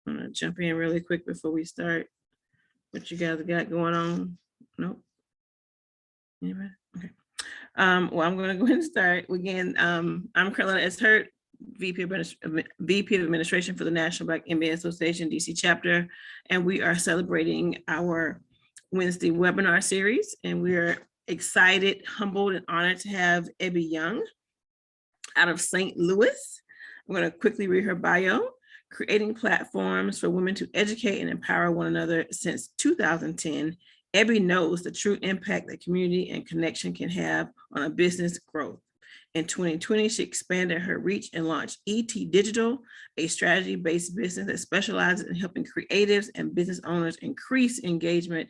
I'm gonna jump in really quick before we start. What you guys got going on? Nope. Anybody? Okay. Well, I'm going to go ahead and start. Again, I'm Carolina S. Hurt, VP of Administration for the National Black MBA Association DC chapter, and we are celebrating our Wednesday webinar series, and we are excited, humbled, and honored to have Ebby Young out of St. Louis. I'm going to quickly read her bio. Creating platforms for women to educate and empower one another since 2010, Ebby knows the true impact that community and connection can have on a business growth. In 2020, she expanded her reach and launched ET Digital, a strategy-based business that specializes in helping creatives and business owners increase engagement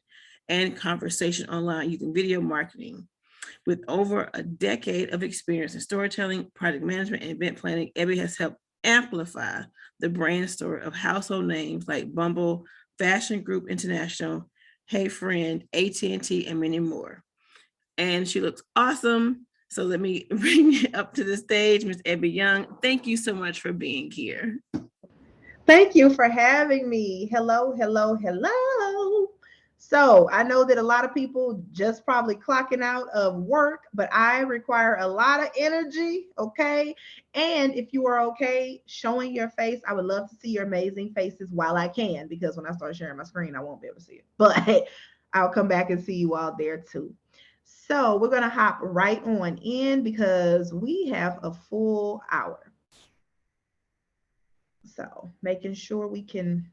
and conversation online using video marketing. With over a decade of experience in storytelling, project management, and event planning, Ebby has helped amplify the brand story of household names like Bumble, Fashion Group International, Hey Friend, AT&T, and many more. And she looks awesome. So let me bring it up to the stage, Ms. Ebby Young. Thank you so much for being here. Thank you for having me. Hello, hello, hello. So I know that a lot of people just probably clocking out of work, but I require a lot of energy. Okay. And if you are okay showing your face, I would love to see your amazing faces while I can, because when I start sharing my screen, I won't be able to see it. But I'll come back and see you all there too. So we're going to hop right on in because we have a full hour. So making sure we can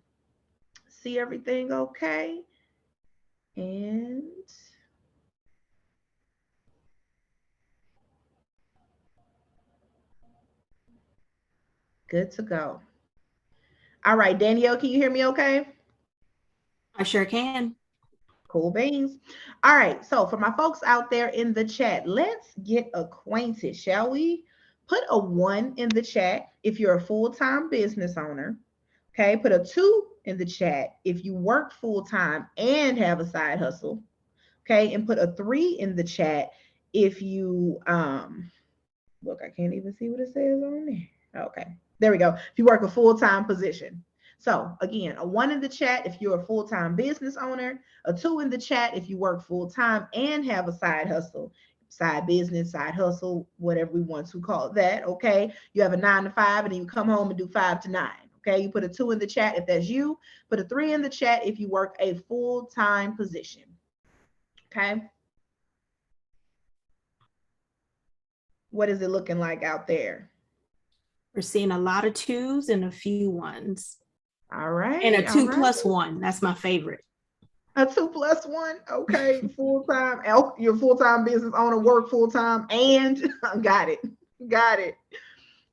see everything okay. And good to go. All right, Danielle, can you hear me okay? I sure can. Cool beans. All right, so for my folks out there in the chat, let's get acquainted, shall we? Put a one in the chat if you're a full time business owner. Okay, put a two in the chat if you work full time and have a side hustle. Okay, and put a three in the chat if you look, I can't even see what it says on there. Okay, there we go. If you work a full-time position. So again, a one in the chat if you're a full-time business owner, a two in the chat if you work full-time and have a side hustle, side business, side hustle, whatever we want to call that. Okay, you have a 9 to 5 and then you come home and do 5 to 9. Okay, you put a two in the chat if that's you, put a three in the chat if you work a full-time position. Okay, what is it looking like out there? We're seeing a lot of twos and a few ones. All right. And a two plus one. That's my favorite. A 2+1. Okay. Full-time. You're a full-time business owner, work full-time, and got it. Got it.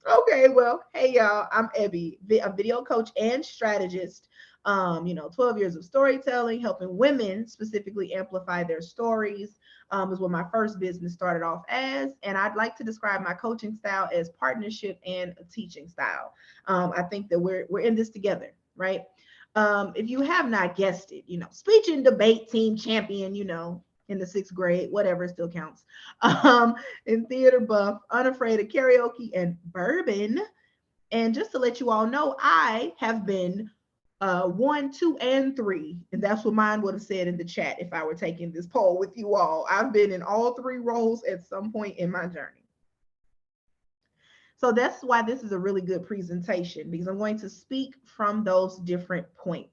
Okay. Well, hey y'all. I'm Ebby, a video coach and strategist. 12 years of storytelling, helping women specifically amplify their stories, is what my first business started off as. And I'd like to describe my coaching style as partnership and a teaching style. I think that we're in this together, right? If you have not guessed it, speech and debate team champion, in the 6th grade, whatever, still counts. In theater buff, unafraid of karaoke and bourbon. And just to let you all know, I have been 1, 2, and 3. And that's what mine would have said in the chat if I were taking this poll with you all. I've been in all 3 roles at some point in my journey. So that's why this is a really good presentation, because I'm going to speak from those different points.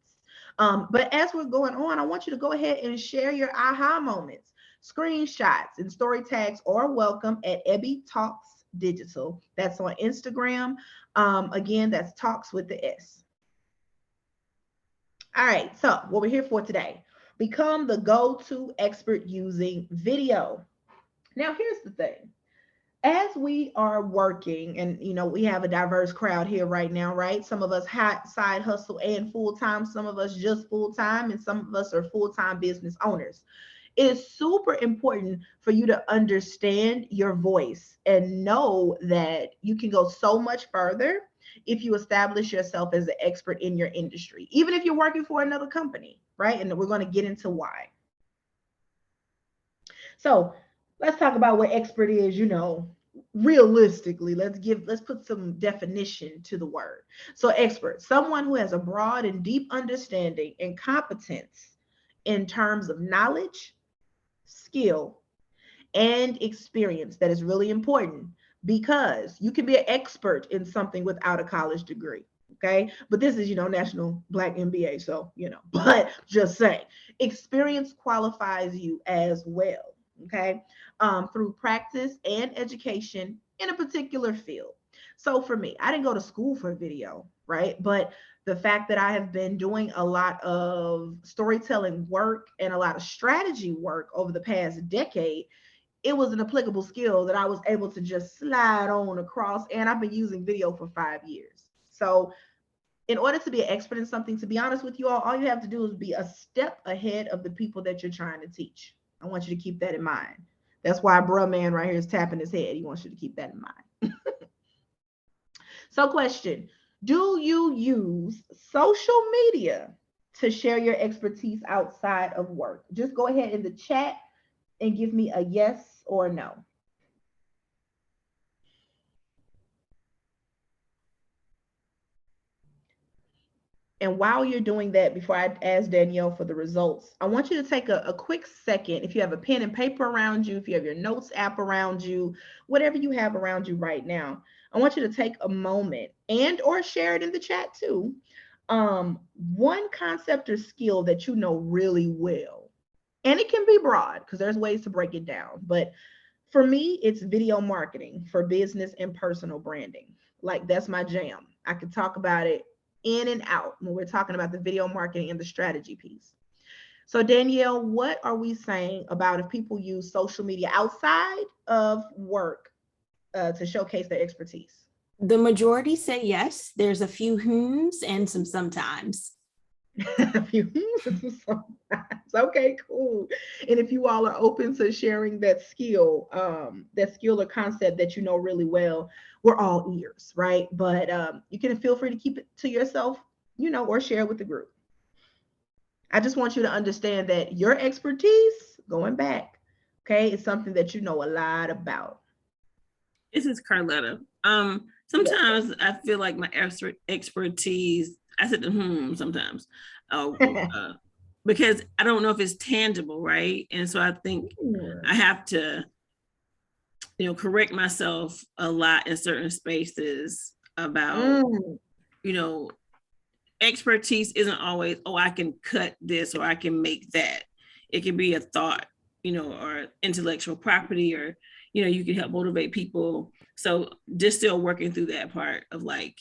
But as we're going on, I want you to go ahead and share your aha moments. Screenshots and story tags are welcome at Ebby Talks Digital. That's on Instagram. Again, that's Talks with the S. All right, so what we're here for today, become the go-to expert using video. Now, here's the thing. As we are working, and we have a diverse crowd here right now, right? Some of us side hustle and full-time, some of us just full-time, and some of us are full-time business owners. It is super important for you to understand your voice and know that you can go so much further if you establish yourself as an expert in your industry, even if you're working for another company, right? And we're going to get into why. So let's talk about what expert is, realistically, let's put some definition to the word. So expert, someone who has a broad and deep understanding and competence in terms of knowledge, skill, and experience. That is really important because you can be an expert in something without a college degree. Okay. But this is, National Black MBA. So, but just saying, experience qualifies you as well. Okay. Through practice and education in a particular field. So for me, I didn't go to school for video, right? But the fact that I have been doing a lot of storytelling work and a lot of strategy work over the past decade, it was an applicable skill that I was able to just slide on across. And I've been using video for 5 years. So in order to be an expert in something, to be honest with you all you have to do is be a step ahead of the people that you're trying to teach. I want you to keep that in mind. That's why bruh man right here is tapping his head. He wants you to keep that in mind. So question, do you use social media to share your expertise outside of work? Just go ahead in the chat and give me a yes or no. And while you're doing that, before I ask Danielle for the results, I want you to take a quick second. If you have a pen and paper around you, if you have your notes app around you, whatever you have around you right now, I want you to take a moment and or share it in the chat too. One concept or skill that you know really well. And it can be broad because there's ways to break it down. But for me, it's video marketing for business and personal branding. Like that's my jam. I could talk about it in and out when we're talking about the video marketing and the strategy piece. So Danielle, what are we saying about if people use social media outside of work to showcase their expertise? The majority say yes. There's a few whom's and some sometimes. Okay, cool. And if you all are open to sharing that skill or concept that you know really well, we're all ears, right? But you can feel free to keep it to yourself, or share with the group. I just want you to understand that your expertise, going back, okay, is something that you know a lot about. This is Carletta. Sometimes I feel like my expertise, I said sometimes, because I don't know if it's tangible, right? And so I think I have to, correct myself a lot in certain spaces about, expertise isn't always, I can cut this or I can make that. It can be a thought, or intellectual property, or, you can help motivate people. So just still working through that part of like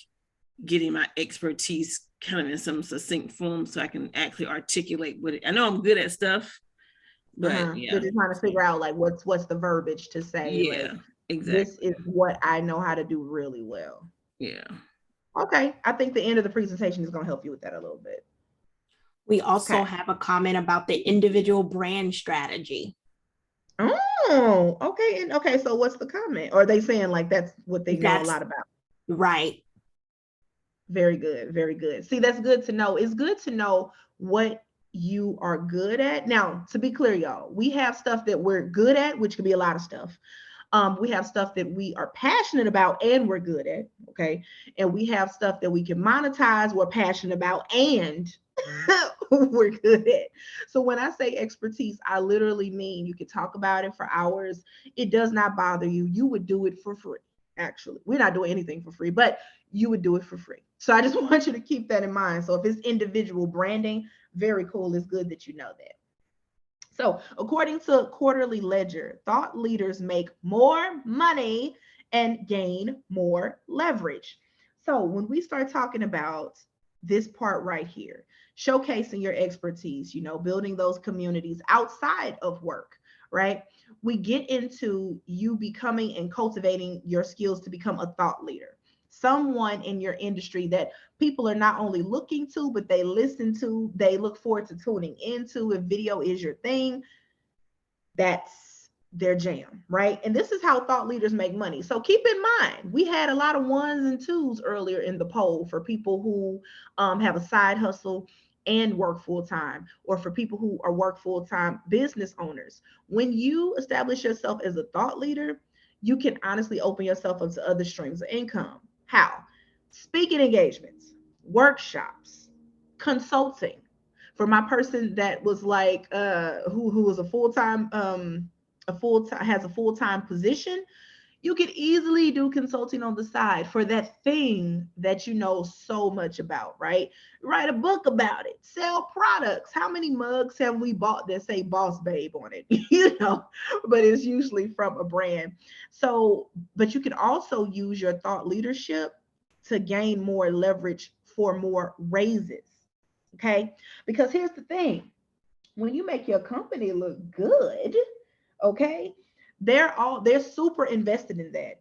getting my expertise kind of in some succinct form so I can actually articulate what it. I know I'm good at stuff, but You're just trying to figure out like what's the verbiage to say. Yeah, like, exactly. This is what I know how to do really well. Yeah. Okay. I think the end of the presentation is going to help you with that a little bit. We also have a comment about the individual brand strategy. Oh, okay. And okay, so what's the comment? Or are they saying like that's what they know a lot about? Right. Very good. Very good. See, that's good to know. It's good to know what you are good at. Now, to be clear, y'all, we have stuff that we're good at, which could be a lot of stuff. We have stuff that we are passionate about and we're good at, okay? And we have stuff that we can monetize, we're passionate about, and we're good at. So when I say expertise, I literally mean you could talk about it for hours. It does not bother you. You would do it for free, actually. We're not doing anything for free, but you would do it for free. So I just want you to keep that in mind. So if it's individual branding, very cool. It's good that you know that. So according to Quarterly Ledger, thought leaders make more money and gain more leverage. So when we start talking about this part right here, showcasing your expertise, building those communities outside of work, right? We get into you becoming and cultivating your skills to become a thought leader. Someone in your industry that people are not only looking to, but they listen to, they look forward to tuning into. If video is your thing, that's their jam, right? And this is how thought leaders make money. So keep in mind, we had a lot of ones and twos earlier in the poll for people who have a side hustle and work full-time, or for people who are work full-time business owners. When you establish yourself as a thought leader, you can honestly open yourself up to other streams of income. How? Speaking engagements, workshops, consulting. For my person that was like who was a full-time has a full-time position, you could easily do consulting on the side for that thing that you know so much about, right? Write a book about it, sell products. How many mugs have we bought that say Boss Babe on it? You know, but it's usually from a brand. So, but you can also use your thought leadership to gain more leverage for more raises. Okay. Because here's the thing, when you make your company look good, okay, they're super invested in that.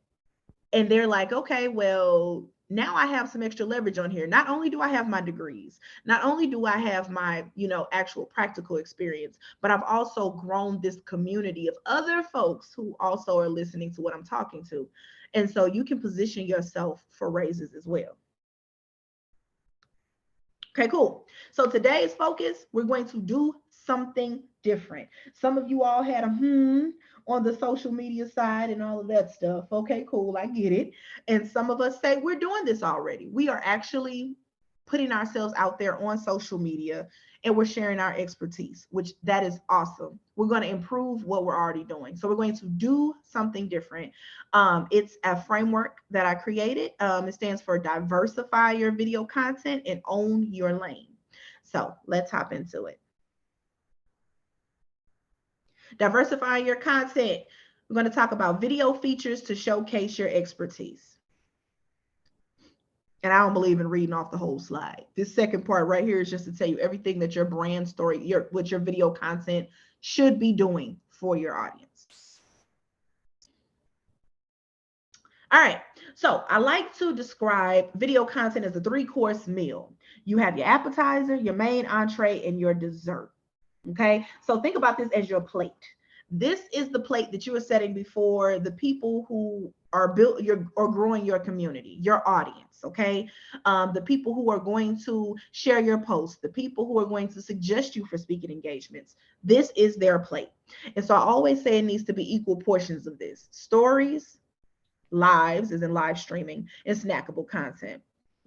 And they're like, okay, well, now I have some extra leverage on here. Not only do I have my degrees, not only do I have my, actual practical experience, but I've also grown this community of other folks who also are listening to what I'm talking to. And so you can position yourself for raises as well. Okay, cool. So today's focus, we're going to do something different. Some of you all had a on the social media side and all of that stuff. Okay, cool. I get it. And some of us say we're doing this already. We are actually putting ourselves out there on social media and we're sharing our expertise, which that is awesome. We're going to improve what we're already doing. So we're going to do something different. It's a framework that I created. It stands for diversify your video content and own your lane. So let's hop into it. Diversify your content. We're going to talk about video features to showcase your expertise. And I don't believe in reading off the whole slide. This second part right here is just to tell you everything that your brand story, what your video content should be doing for your audience. All right, so I like to describe video content as a 3-course meal. You have your appetizer, your main entree, and your dessert. Okay, so think about this as your plate. This is the plate that you are setting before the people who are growing your community, your audience. Okay, the people who are going to share your posts, the people who are going to suggest you for speaking engagements. This is their plate. And so I always say it needs to be equal portions of this: stories, lives, as in live streaming, and snackable content.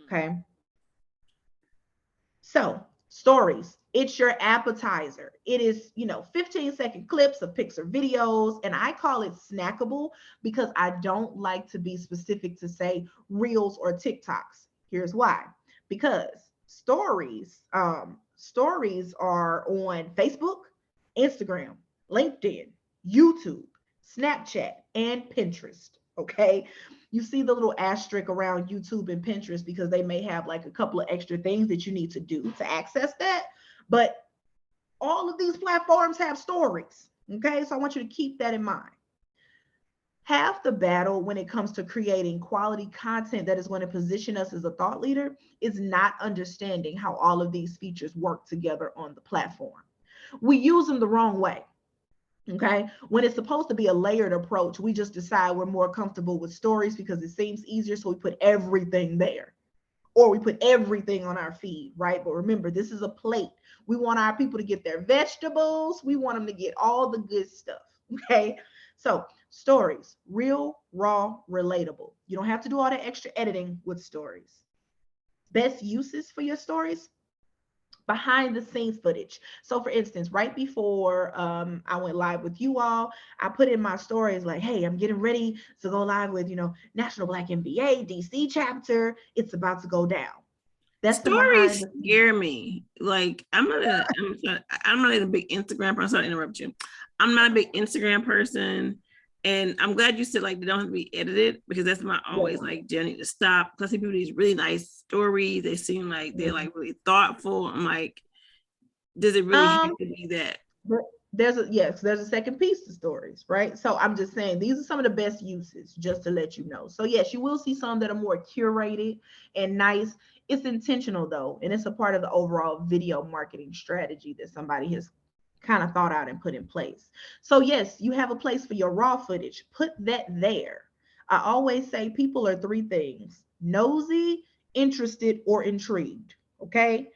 Okay, so stories, it's your appetizer. It is, 15-second clips of pics or videos. And I call it snackable because I don't like to be specific to say reels or TikToks. Here's why. Because stories are on Facebook, Instagram, LinkedIn, YouTube, Snapchat, and Pinterest. Okay. You see the little asterisk around YouTube and Pinterest because they may have like a couple of extra things that you need to do to access that. But all of these platforms have stories. Okay. So I want you to keep that in mind. Half the battle when it comes to creating quality content that is going to position us as a thought leader is not understanding how all of these features work together on the platform. We use them the wrong way. Okay, when it's supposed to be a layered approach, we just decide we're more comfortable with stories because it seems easier. So we put everything there, or we put everything on our feed, right? But remember, this is a plate. We want our people to get their vegetables. We want them to get all the good stuff. Okay, so stories, real, raw, relatable. You don't have to do all that extra editing with stories. Best uses for your stories: behind the scenes footage. So for instance, right before I went live with you all, I put in my stories like, hey, I'm getting ready to go live with, National Black MBA DC chapter. It's about to go down. That's stories scare me. Like I'm not a big Instagram person. Sorry to interrupt you. I'm not a big Instagram person. And I'm glad you said like they don't have to be edited, because that's my always like, Jenny, to stop. Plus, I see people these really nice stories. They seem like they're like really thoughtful. I'm like, does it really have to be that? There's a second piece to stories, right? So I'm just saying these are some of the best uses, just to let you know. So yes, you will see some that are more curated and nice. It's intentional though, and it's a part of the overall video marketing strategy that somebody has kind of thought out and put in place. So yes, you have a place for your raw footage. Put that there. I always say people are 3 things: nosy, interested, or intrigued. Okay.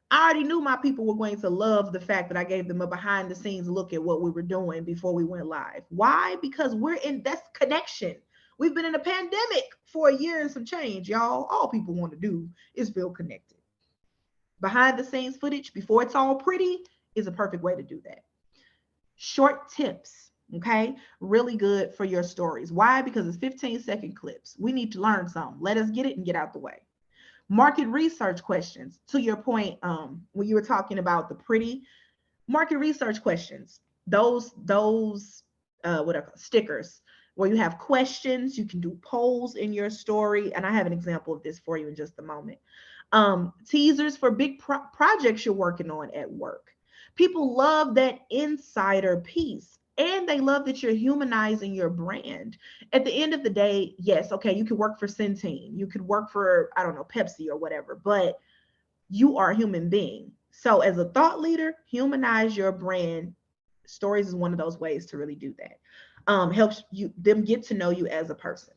I already knew my people were going to love the fact that I gave them a behind the scenes look at what we were doing before we went live. Why? Because that's connection. We've been in a pandemic for a year and some change, y'all. All people want to do is feel connected. Behind the scenes footage before it's all pretty is a perfect way to do that. Short tips, okay? Really good for your stories. Why? Because it's 15-second clips. We need to learn something. Let us get it and get out the way. Market research questions. To your point, when you were talking about the pretty market research questions, those whatever stickers where you have questions, you can do polls in your story, and I have an example of this for you in just a moment. Teasers for big projects you're working on at work. People love that insider piece, and they love that you're humanizing your brand. At the end of the day, yes, okay, you could work for Centene, you could work for, I don't know, Pepsi or whatever, but you are a human being. So as a thought leader, humanize your brand. Stories is one of those ways to really do that. Helps them get to know you as a person.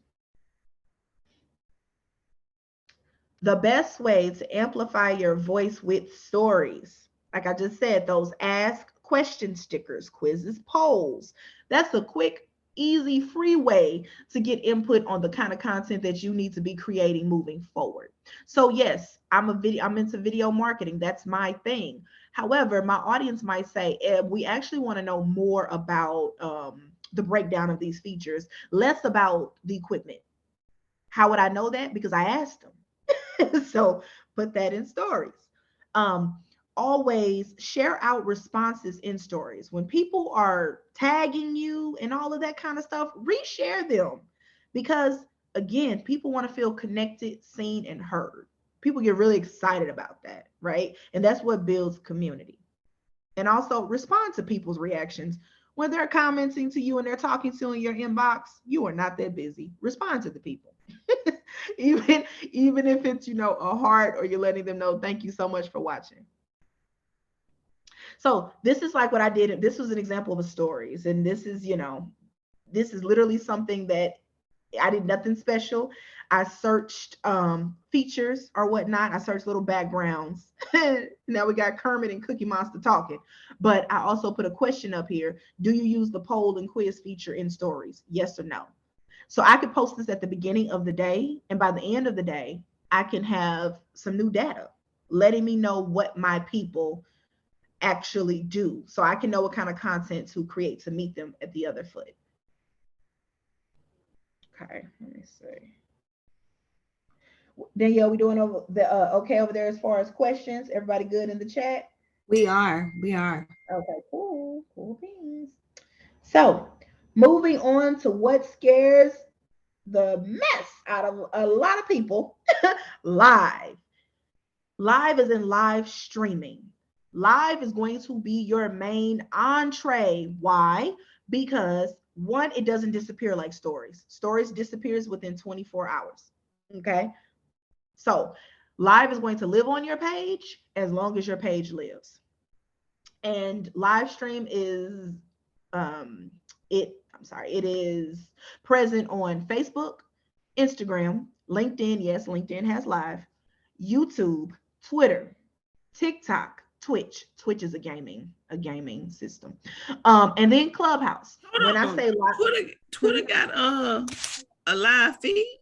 The best way to amplify your voice with stories, like I just said, those ask question stickers, quizzes, polls. That's a quick, easy, free way to get input on the kind of content that you need to be creating moving forward. So yes, I'm into video marketing. That's my thing. However, my audience might say, we actually want to know more about the breakdown of these features, less about the equipment. How would I know that? Because I asked them. So put that in stories. Always share out responses in stories. When people are tagging you and all of that kind of stuff, reshare them. Because again, people want to feel connected, seen, and heard. People get really excited about that, right? And that's what builds community. And also respond to people's reactions. When they're commenting to you and they're talking to you in your inbox, you are not that busy. Respond to the people. even if it's, a heart, or you're letting them know, thank you so much for watching. So this is like what I did. This was an example of a stories. And this is, this is literally something that I did nothing special. I searched features or whatnot. I searched little backgrounds. Now we got Kermit and Cookie Monster talking. But I also put a question up here. Do you use the poll and quiz feature in stories? Yes or no? So I could post this at the beginning of the day, and by the end of the day, I can have some new data letting me know what my people actually do. So I can know what kind of content to create to meet them at the other foot. Okay, let me see. Danielle, we doing over the okay over there as far as questions? Everybody good in the chat? We are. Okay, cool beans. So moving on to what scares the mess out of a lot of people. Live is in live streaming. Live is going to be your main entree. Why? Because one, it doesn't disappear like stories. Stories disappears within 24 hours. Okay, so live is going to live on your page as long as your page lives. And live stream is it is present on Facebook, Instagram, LinkedIn. Yes, LinkedIn has live, YouTube, Twitter, TikTok, Twitch. Twitch is a gaming system. And then Clubhouse. When I say live, Twitter got a live feed.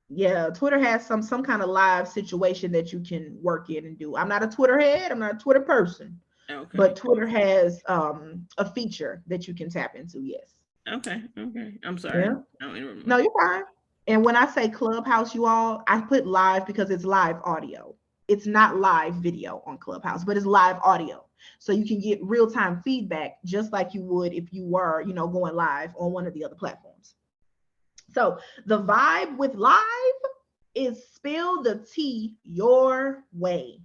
Yeah, Twitter has some kind of live situation that you can work in and do. I'm not a Twitter head. I'm not a Twitter person. Okay. But Twitter has a feature that you can tap into. Yes. Okay. I'm sorry. Yeah. No, you're fine. And when I say Clubhouse, you all, I put live because it's live audio. It's not live video on Clubhouse, but it's live audio. So you can get real-time feedback just like you would if you were, going live on one of the other platforms. So the vibe with live is spill the tea your way.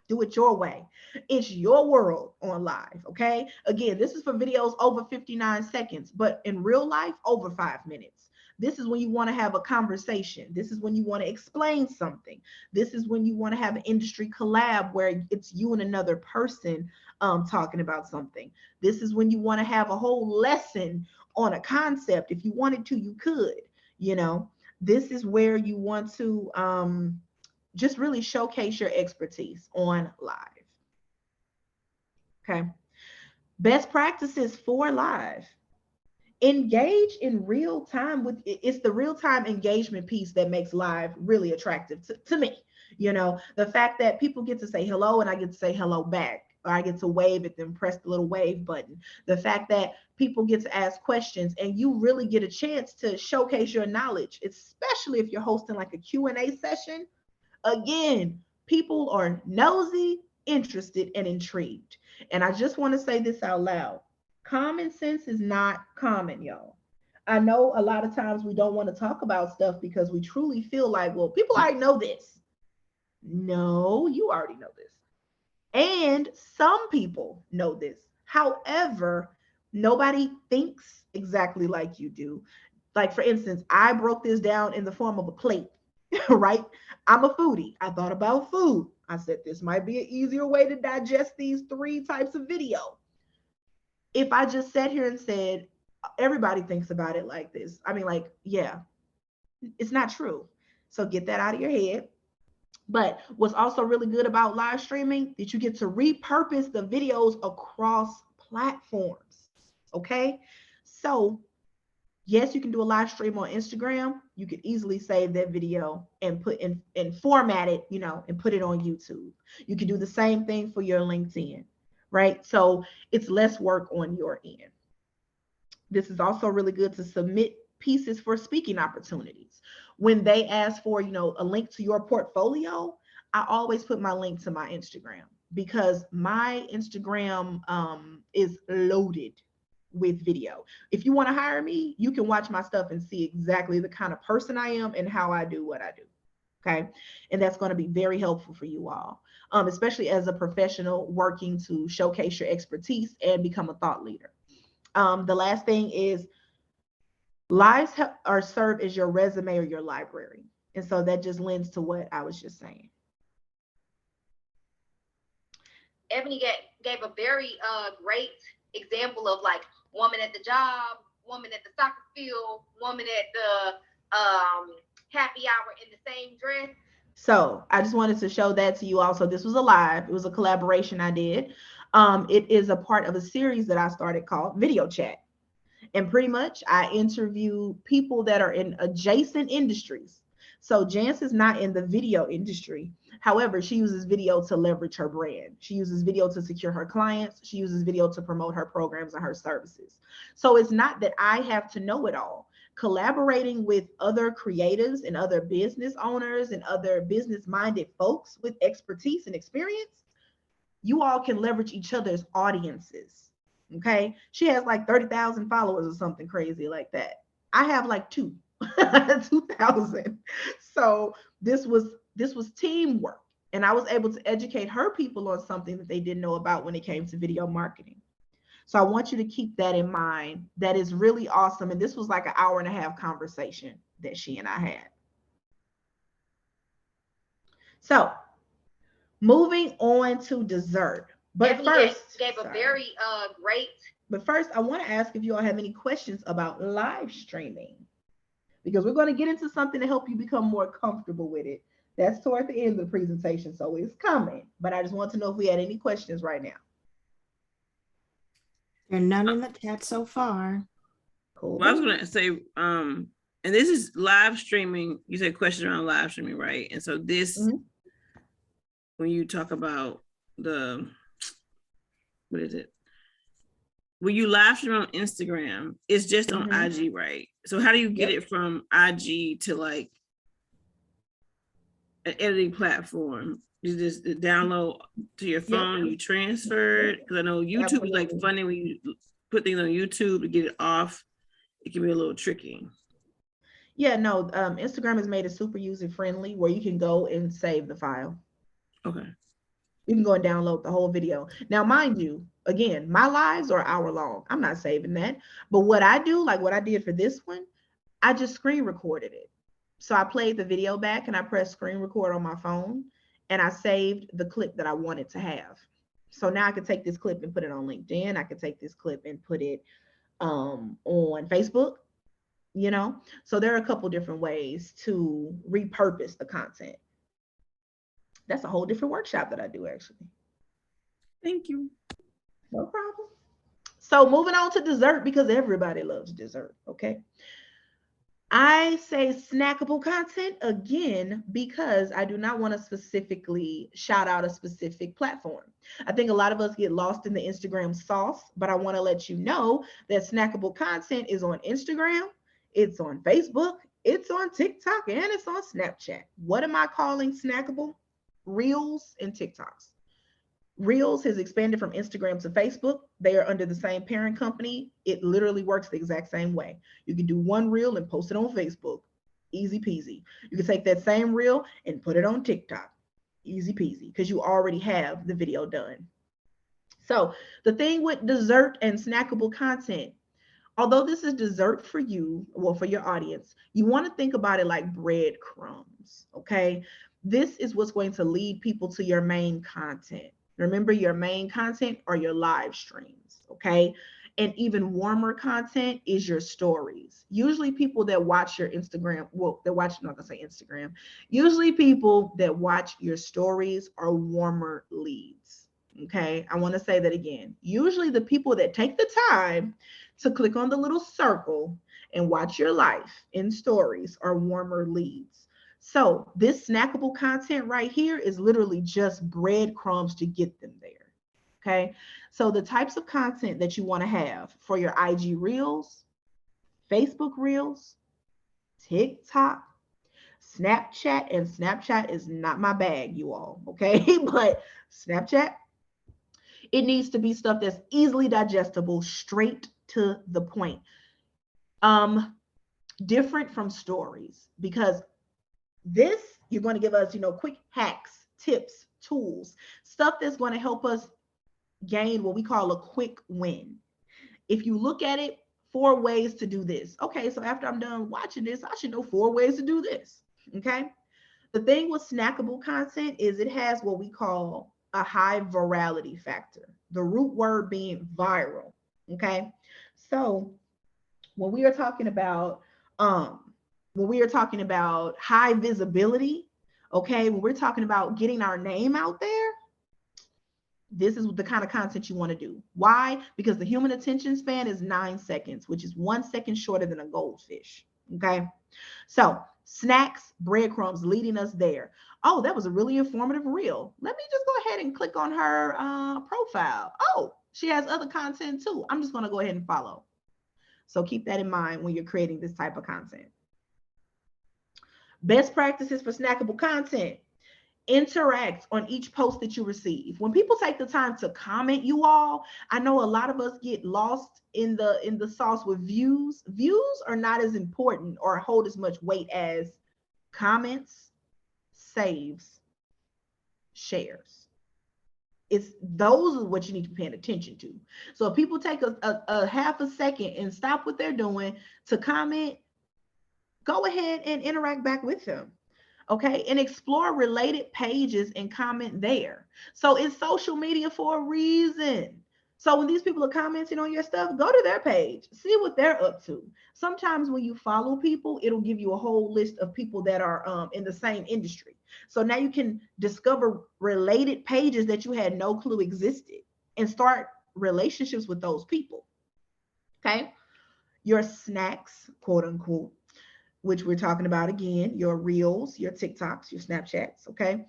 Do it your way. It's your world on live, okay? Again, this is for videos over 59 seconds, but in real life, over 5 minutes. This is when you want to have a conversation. This is when you want to explain something. This is when you want to have an industry collab where it's you and another person talking about something. This is when you want to have a whole lesson on a concept. If you wanted to, you could, This is where you want to, just really showcase your expertise on live. Okay. Best practices for live. Engage in real time with it's the real time engagement piece that makes live really attractive to me. You know, the fact that people get to say hello and I get to say hello back, or I get to wave at them, press the little wave button. The fact that people get to ask questions and you really get a chance to showcase your knowledge, especially if you're hosting like a Q&A session. Again, people are nosy, interested, and intrigued. And I just want to say this out loud. Common sense is not common, y'all. I know a lot of times we don't want to talk about stuff because we truly feel like, well, people already know this. No, you already know this. And some people know this. However, nobody thinks exactly like you do. Like, for instance, I broke this down in the form of a plate, right? I'm a foodie. I thought about food. I said, this might be an easier way to digest these 3 types of video. If I just sat here and said, everybody thinks about it like this, I mean, like, yeah, it's not true. So get that out of your head. But what's also really good about live streaming that you get to repurpose the videos across platforms. Okay. So yes, you can do a live stream on Instagram. You could easily save that video and put in and format it, you know, and put it on YouTube. You can do the same thing for your LinkedIn, right? So it's less work on your end. This is also really good to submit pieces for speaking opportunities. When they ask for, you know, a link to your portfolio, I always put my link to my Instagram because my Instagram is loaded with video. If you want to hire me, you can watch my stuff and see exactly the kind of person I am and how I do what I do. Okay. And that's going to be very helpful for you all, especially as a professional working to showcase your expertise and become a thought leader. The last thing is lives are served as your resume or your library. And so that just lends to what I was just saying. Ebony gave a very great example of like woman at the job, woman at the soccer field, woman at the happy hour in the same dress. So I just wanted to show that to you also. This was a live, it was a collaboration I did. It is a part of a series that I started called Video Chat. And pretty much I interview people that are in adjacent industries. So Jance is not in the video industry. However, she uses video to leverage her brand. She uses video to secure her clients. She uses video to promote her programs and her services. So it's not that I have to know it all. Collaborating with other creatives and other business owners and other business-minded folks with expertise and experience, you all can leverage each other's audiences. Okay. She has like 30,000 followers or something crazy like that. I have like 2,000. So this was teamwork. And I was able to educate her people on something that they didn't know about when it came to video marketing. So I want you to keep that in mind. That is really awesome. And this was like an hour and a half conversation that she and I had. So moving on to dessert. But Ebony first, gave a very great. But first, I want to ask if you all have any questions about live streaming, because we're going to get into something to help you become more comfortable with it. That's toward the end of the presentation, so it's coming. But I just want to know if we had any questions right now. There are none in the chat so far. Cool. Well, I was gonna say, and this is live streaming. You said questions around live streaming, right? And so this, when you talk about the, what is it? When you live stream on Instagram, it's just on IG, right? So how do you get it from IG to like an editing platform? You just download to your phone, you transfer it? Because I know YouTube is like funny when you put things on YouTube to get it off. It can be a little tricky. Yeah, no, Instagram has made it super user friendly where you can go and save the file. Okay. You can go and download the whole video. Now, mind you, again, my lives are hour long. I'm not saving that. But what I do, like what I did for this one, I just screen recorded it. So I played the video back and I pressed screen record on my phone and I saved the clip that I wanted to have. So now I could take this clip and put it on LinkedIn. I could take this clip and put it on Facebook, you know? So there are a couple different ways to repurpose the content. That's a whole different workshop that I do actually. Thank you. No problem. So moving on to dessert because everybody loves dessert. Okay. I say snackable content again because I do not want to specifically shout out a specific platform. I think a lot of us get lost in the Instagram sauce, but I want to let you know that snackable content is on Instagram, it's on Facebook, it's on TikTok, and it's on Snapchat. What am I calling snackable? Reels and TikToks. Reels has expanded from Instagram to Facebook. They are under the same parent company. It literally works the exact same way. You can do one reel and post it on Facebook. Easy peasy. You can take that same reel and put it on TikTok. Easy peasy, because you already have the video done. So the thing with dessert and snackable content, although this is dessert for you, well, for your audience, you want to think about it like breadcrumbs, okay? This is what's going to lead people to your main content. Remember, your main content are your live streams, okay? And even warmer content is your stories. Usually people that watch your Instagram, well, they're watching, I'm not gonna say Instagram. Usually people that watch your stories are warmer leads, okay? I wanna say that again. Usually the people that take the time to click on the little circle and watch your life in stories are warmer leads. So this snackable content right here is literally just breadcrumbs to get them there. Okay. So the types of content that you want to have for your IG Reels, Facebook Reels, TikTok, Snapchat, and Snapchat is not my bag, you all. Okay. But Snapchat, it needs to be stuff that's easily digestible, straight to the point. Different from stories, because this, you're going to give us, quick hacks, tips, tools, stuff that's going to help us gain what we call a quick win. If you look at it, 4 ways to do this. Okay, so after I'm done watching this, I should know 4 ways to do this. Okay. The thing with snackable content is it has what we call a high virality factor, the root word being viral. Okay. So when we are talking about high visibility, okay, when we're talking about getting our name out there, this is the kind of content you want to do. Why? Because the human attention span is 9 seconds, which is 1 second shorter than a goldfish. Okay. So snacks, breadcrumbs leading us there. Oh, that was a really informative reel. Let me just go ahead and click on her profile. Oh, she has other content too. I'm just going to go ahead and follow. So keep that in mind when you're creating this type of content. Best practices for snackable content. Interact on each post that you receive. When people take the time to comment, you all, I know a lot of us get lost in the sauce with views. Views are not as important or hold as much weight as comments, saves, shares. It's those are what you need to be paying attention to. So if people take a half a second and stop what they're doing to comment, go ahead and interact back with them. Okay, and explore related pages and comment there. So it's social media for a reason. So when these people are commenting on your stuff, go to their page, see what they're up to. Sometimes when you follow people, it'll give you a whole list of people that are in the same industry. So now you can discover related pages that you had no clue existed and start relationships with those people. Okay, your snacks, quote unquote, which we're talking about again, your reels, your TikToks, your Snapchats, okay,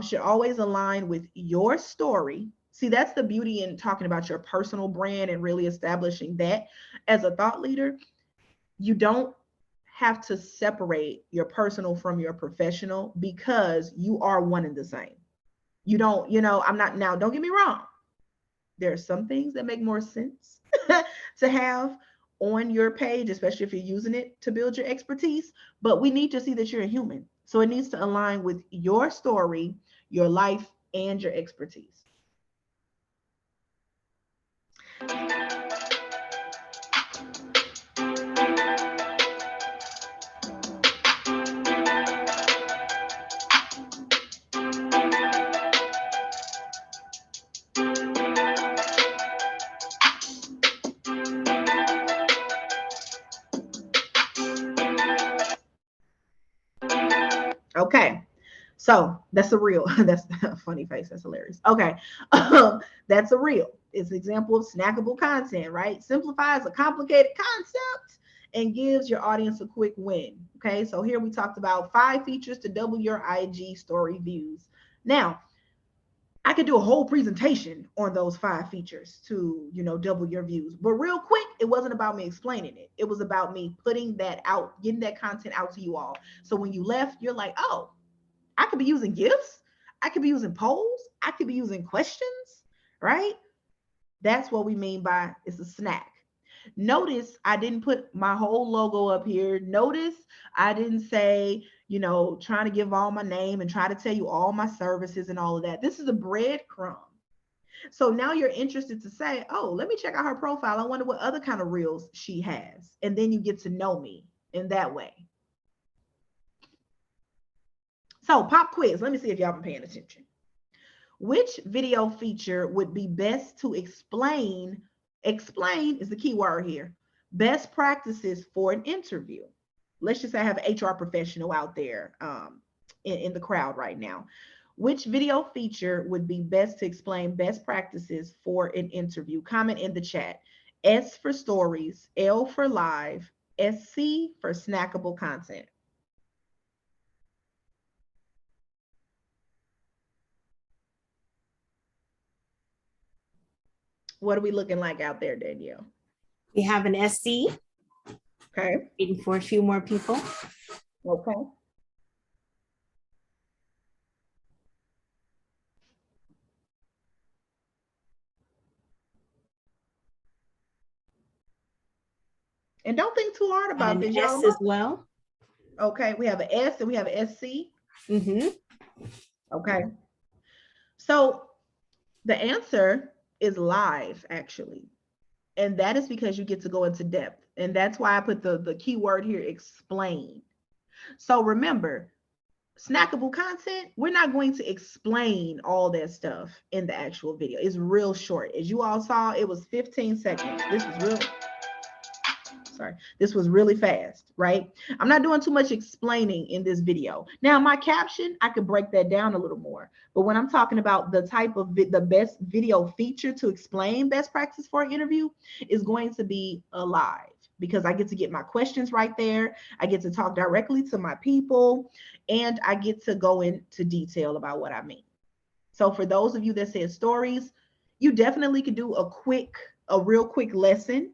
should always align with your story. See, that's the beauty in talking about your personal brand and really establishing that as a thought leader. You don't have to separate your personal from your professional because you are one and the same. You don't, I'm not, now don't get me wrong. There are some things that make more sense to have on your page, especially if you're using it to build your expertise, but we need to see that you're a human. So it needs to align with your story, your life, and your expertise. Okay, So that's a reel. That's a funny face. That's hilarious. Okay. That's a reel. It's an example of snackable content, right? Simplifies a complicated concept and gives your audience a quick win. Okay. So here we talked about 5 features to double your IG story views. Now, I could do a whole presentation on those 5 features to, double your views. But real quick, it wasn't about me explaining it. It was about me putting that out, getting that content out to you all. So when you left, you're like, oh, I could be using GIFs. I could be using polls. I could be using questions, right? That's what we mean by it's a snack. Notice I didn't put my whole logo up here. Notice I didn't say, trying to give all my name and try to tell you all my services and all of that. This is a breadcrumb. So now you're interested to say, oh, let me check out her profile. I wonder what other kind of reels she has. And then you get to know me in that way. So pop quiz. Let me see if y'all been paying attention. Which video feature would be best to explain is the key word here, best practices for an interview? Let's just say I have an HR professional out there in the crowd right now. Which video feature would be best to explain best practices for an interview? Comment in the chat. S for stories, L for live, SC for snackable content. What are we looking like out there, Danielle? We have an SC. Okay. Waiting for a few more people. Okay. And don't think too hard about this, y'all. S as well. Okay, we have an S and we have an SC. Mm-hmm. Okay. So the answer is live, actually. And that is because you get to go into depth. And that's why I put the key word here, explain. So remember, snackable content, we're not going to explain all that stuff in the actual video. It's real short. As you all saw, it was 15 seconds. This was really fast, right? I'm not doing too much explaining in this video. Now, my caption, I could break that down a little more. But when I'm talking about the type of the best video feature to explain best practice for an interview is going to be a live, because I get to get my questions right there. I get to talk directly to my people, and I get to go into detail about what I mean. So for those of you that said stories, you definitely could do a real quick lesson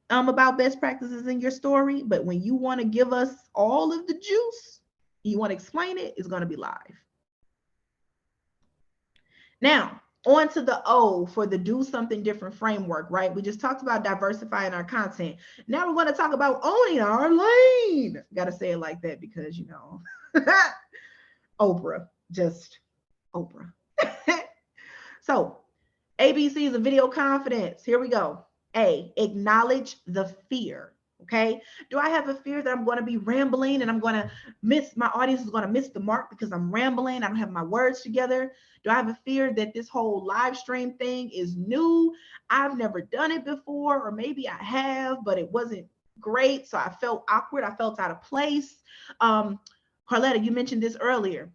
about best practices in your story. But when you want to give us all of the juice, you want to explain it, it's going to be live. Now, on to the O for the do something different framework, right? We just talked about diversifying our content. Now we're going to talk about owning our lane. Got to say it like that because, Oprah, just Oprah. So ABCs of video confidence. Here we go. A, acknowledge the fear. Okay. Do I have a fear that I'm going to be rambling and my audience is going to miss the mark because I'm rambling? I don't have my words together. Do I have a fear that this whole live stream thing is new? I've never done it before, or maybe I have, but it wasn't great. So I felt awkward. I felt out of place. Carletta, you mentioned this earlier,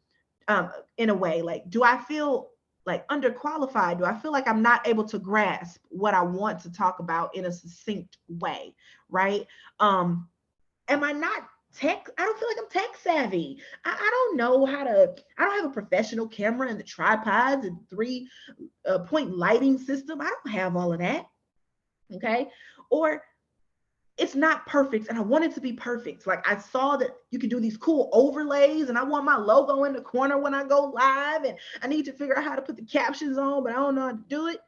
in a way, like, do I feel like underqualified? Do I feel like I'm not able to grasp what I want to talk about in a succinct way, right? Am I not tech? I don't feel like I'm tech savvy. I don't know I don't have a professional camera and the tripods and 3-point lighting system. I don't have all of that, okay? Or it's not perfect and I want it to be perfect. Like I saw that you can do these cool overlays and I want my logo in the corner when I go live, and I need to figure out how to put the captions on, but I don't know how to do it.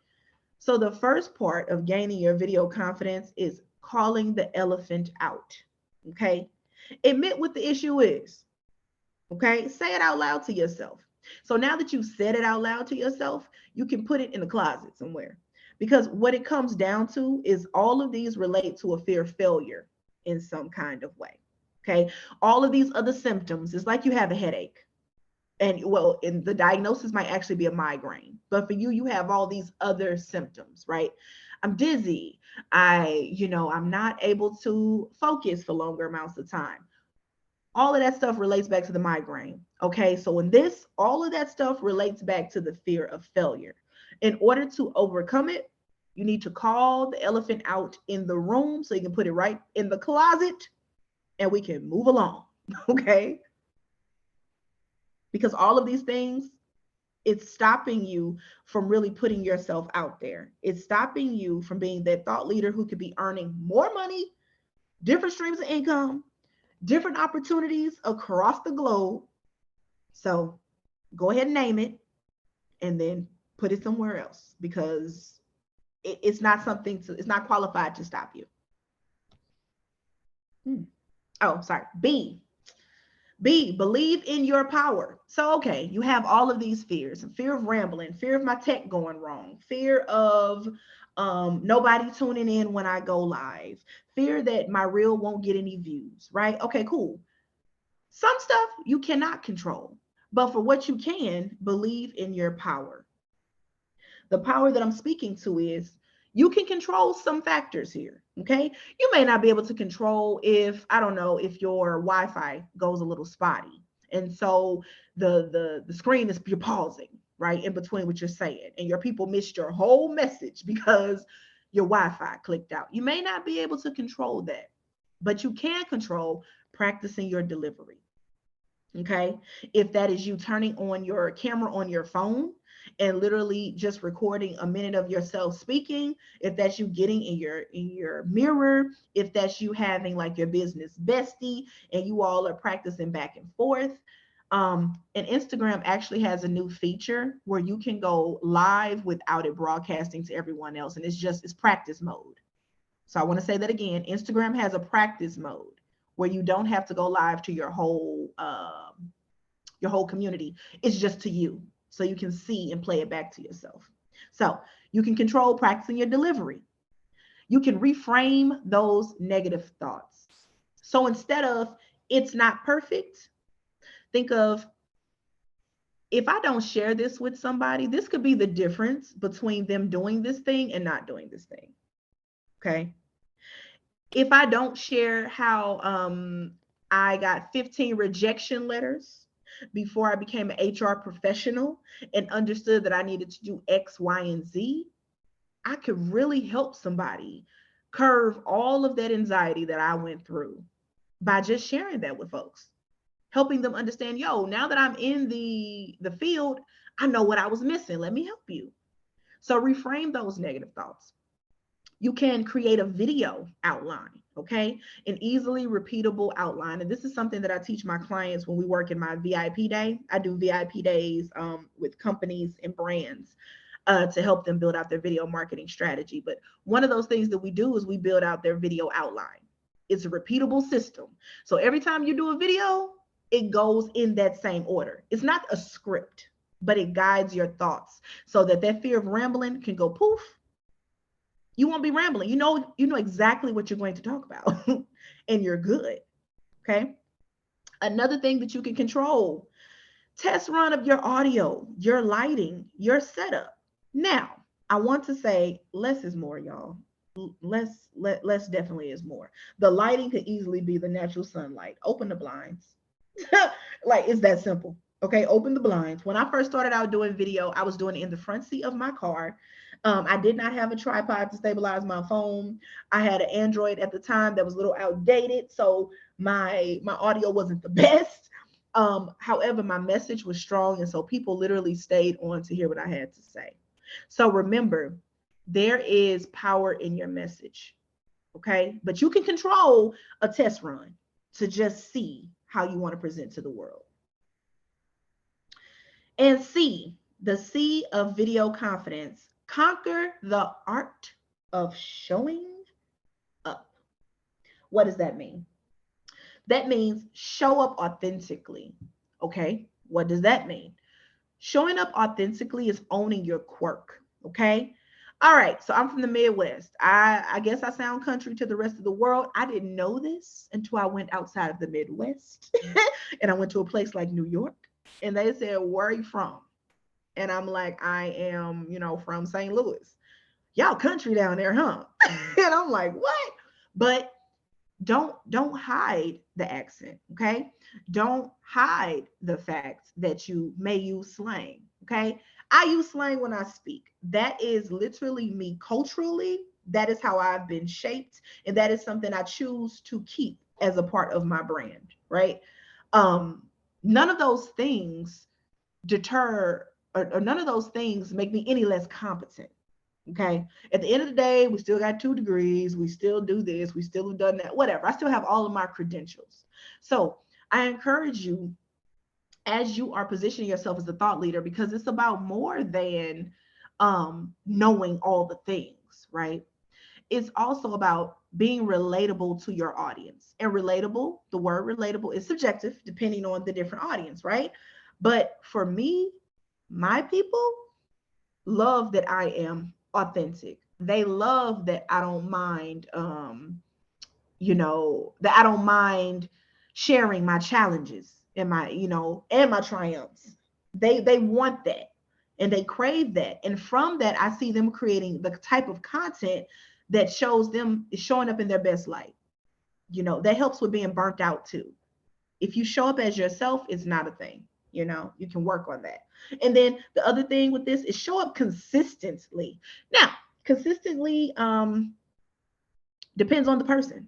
So the first part of gaining your video confidence is calling the elephant out, okay? Admit what the issue is, okay? Say it out loud to yourself. So now that you've said it out loud to yourself, you can put it in the closet somewhere. Because what it comes down to is all of these relate to a fear of failure in some kind of way, okay? All of these other symptoms, it's like you have a headache. And in the diagnosis might actually be a migraine. But for you, you have all these other symptoms, right? I'm dizzy. I'm not able to focus for longer amounts of time. All of that stuff relates back to the migraine. Okay, so in this, all of that stuff relates back to the fear of failure. In order to overcome it, you need to call the elephant out in the room so you can put it right in the closet and we can move along. Okay, because all of these things, it's stopping you from really putting yourself out there. It's stopping you from being that thought leader who could be earning more money, different streams of income, different opportunities across the globe. So go ahead and name it and then put it somewhere else because it's not something to, it's not qualified to stop you. Oh, sorry. B, believe in your power. So, okay, you have all of these fears: fear of rambling, fear of my tech going wrong, fear of nobody tuning in when I go live, fear that my reel won't get any views, right? Okay, cool. Some stuff you cannot control, but for what you can, believe in your power. The power that I'm speaking to is you can control some factors here. Okay. You may not be able to control if, I don't know, if your Wi-Fi goes a little spotty. And so the screen is, you're pausing right in between what you're saying, and your people missed your whole message because your Wi-Fi clicked out. You may not be able to control that, but you can control practicing your delivery. Okay. If that is you turning on your camera on your phone and literally just recording a minute of yourself speaking, if that's you getting in your mirror, if that's you having like your business bestie and you all are practicing back and forth. And Instagram actually has a new feature where you can go live without it broadcasting to everyone else. And it's practice mode. So I want to say that again. Instagram has a practice mode where you don't have to go live to your whole community. It's just to you, so you can see and play it back to yourself. So you can control practicing your delivery. You can reframe those negative thoughts. So instead of it's not perfect, think of, if I don't share this with somebody, this could be the difference between them doing this thing and not doing this thing. Okay. If I don't share how I got 15 rejection letters before I became an HR professional and understood that I needed to do X, Y, and Z, I could really help somebody curve all of that anxiety that I went through by just sharing that with folks, helping them understand, yo, now that I'm in the field, I know what I was missing. Let me help you. So reframe those negative thoughts. You can create a video outline, okay? An easily repeatable outline. And this is something that I teach my clients when we work in my VIP day. I do VIP days with companies and brands to help them build out their video marketing strategy. But one of those things that we do is we build out their video outline. It's a repeatable system. So every time you do a video, it goes in that same order. It's not a script, but it guides your thoughts so that fear of rambling can go poof. You won't be rambling. You know exactly what you're going to talk about and you're good. Okay. Another thing that you can control, test run of your audio, your lighting, your setup. Now, I want to say less is more, y'all. Less definitely is more. The lighting could easily be the natural sunlight. Open the blinds. Like, it's that simple. Okay, open the blinds. When I first started out doing video, I was doing it in the front seat of my car. I did not have a tripod to stabilize my phone. I had an Android at the time that was a little outdated, so my audio wasn't the best. However, my message was strong, and so people literally stayed on to hear what I had to say. So remember, there is power in your message, okay? But you can control a test run to just see how you want to present to the world. And C, the C of video confidence, conquer the art of showing up. What does that mean? That means show up authentically. Okay, what does that mean? Showing up authentically is owning your quirk. Okay. All right, so I'm from the Midwest. I guess I sound country to the rest of the world. I didn't know this until I went outside of the Midwest and I went to a place like New York and they said, where are you from? And I'm like, I am, from St. Louis. Y'all country down there, huh? And I'm like, what? But don't hide the accent, okay? Don't hide the fact that you may use slang, okay? I use slang when I speak. That is literally me culturally. That is how I've been shaped, and that is something I choose to keep as a part of my brand, right? None of those things deter, or none of those things make me any less competent. Okay. At the end of the day, we still got 2 degrees. We still do this. We still have done that, whatever. I still have all of my credentials. So I encourage you, as you are positioning yourself as a thought leader, because it's about more than knowing all the things, right? It's also about being relatable to your audience. And relatable, the word relatable is subjective depending on the different audience, right? But for me, my people love that I am authentic. They love that I don't mind, that I don't mind sharing my challenges and my, and my triumphs. They want that and they crave that. And from that, I see them creating the type of content that shows them is showing up in their best light. That helps with being burnt out too. If you show up as yourself, it's not a thing. You can work on that. And then the other thing with this is show up consistently. Now, consistently depends on the person.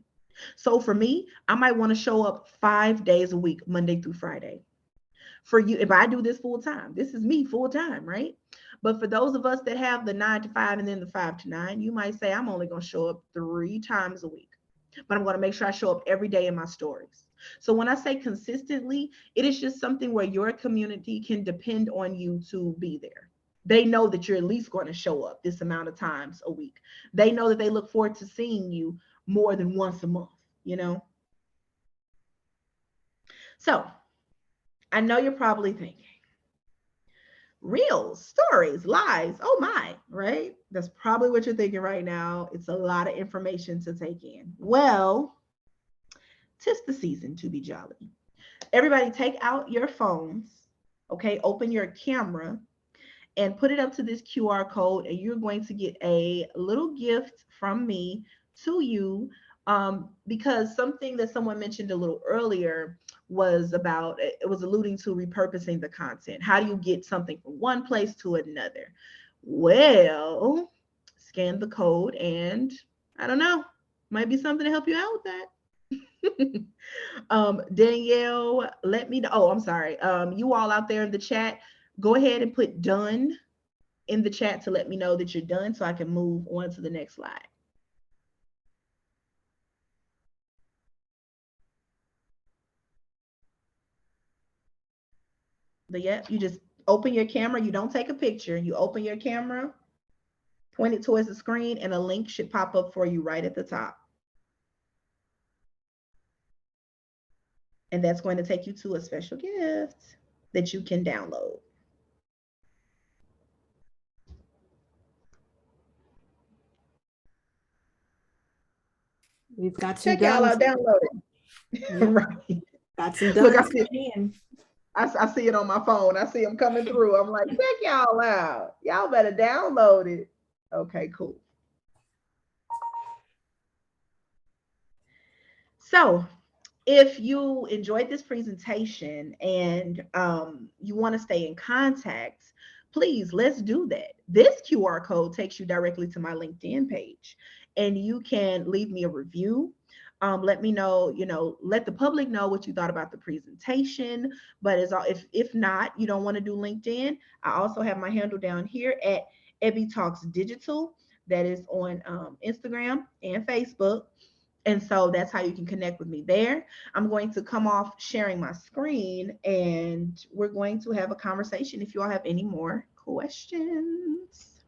So for me, I might want to show up 5 days a week, Monday through Friday. For you, if I do this full time, this is me full time, right? But for those of us that have the 9 to 5 and then the 5 to 9, you might say, I'm only going to show up 3 times a week, but I'm going to make sure I show up every day in my stories. So when I say consistently, it is just something where your community can depend on you to be there. They know that you're at least going to show up this amount of times a week. They know that they look forward to seeing you more than once a month. So I know you're probably thinking, reels, stories, lies, oh my, right? That's probably what you're thinking right now. It's a lot of information to take in. Well, 'tis the season to be jolly. Everybody take out your phones, okay? Open your camera and put it up to this QR code, and you're going to get a little gift from me to you, because something that someone mentioned a little earlier was about, it was alluding to repurposing the content. How do you get something from one place to another? Well, scan the code and I don't know, might be something to help you out with that. Danielle, let me know. Oh, I'm sorry. You all out there in the chat, go ahead and put done in the chat to let me know that you're done so I can move on to the next slide. But yeah, you just open your camera. You don't take a picture. You open your camera, point it towards the screen, and a link should pop up for you right at the top. And that's going to take you to a special gift that you can download. We've got some Check y'all out, guns. download it. Yep. Right. Got some Look, guns coming in. I see it on my phone. I see them coming through. I'm like, check y'all out. Y'all better download it. Okay, cool. So if you enjoyed this presentation and you want to stay in contact, please, let's do that. This QR code takes you directly to my LinkedIn page, and you can leave me a review. Let me know, let the public know what you thought about the presentation. But if not, you don't want to do LinkedIn, I also have my handle down here at Ebby Talks Digital. That is on Instagram and Facebook. And so that's how you can connect with me there. I'm going to come off sharing my screen and we're going to have a conversation if you all have any more questions.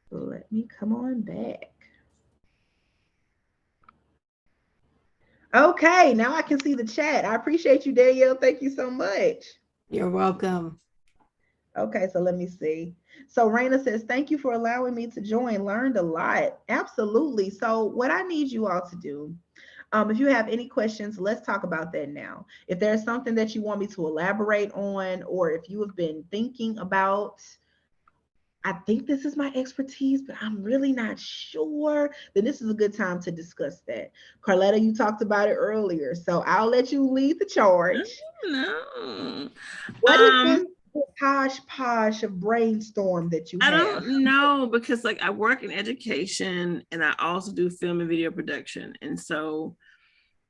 Let me come on back. Okay, now I can see the chat. I appreciate you, Danielle. Thank you so much. You're welcome. Okay, so let me see. So Raina says, thank you for allowing me to join. Learned a lot. Absolutely. So what I need you all to do, if you have any questions, let's talk about that now. If there's something that you want me to elaborate on, or if you have been thinking about I think this is my expertise, but I'm really not sure, then this is a good time to discuss that. Carletta, you talked about it earlier, so I'll let you lead the charge. No. What is this hodgepodge of brainstorm that you I have? don't know because like I work in education and I also do film and video production. And so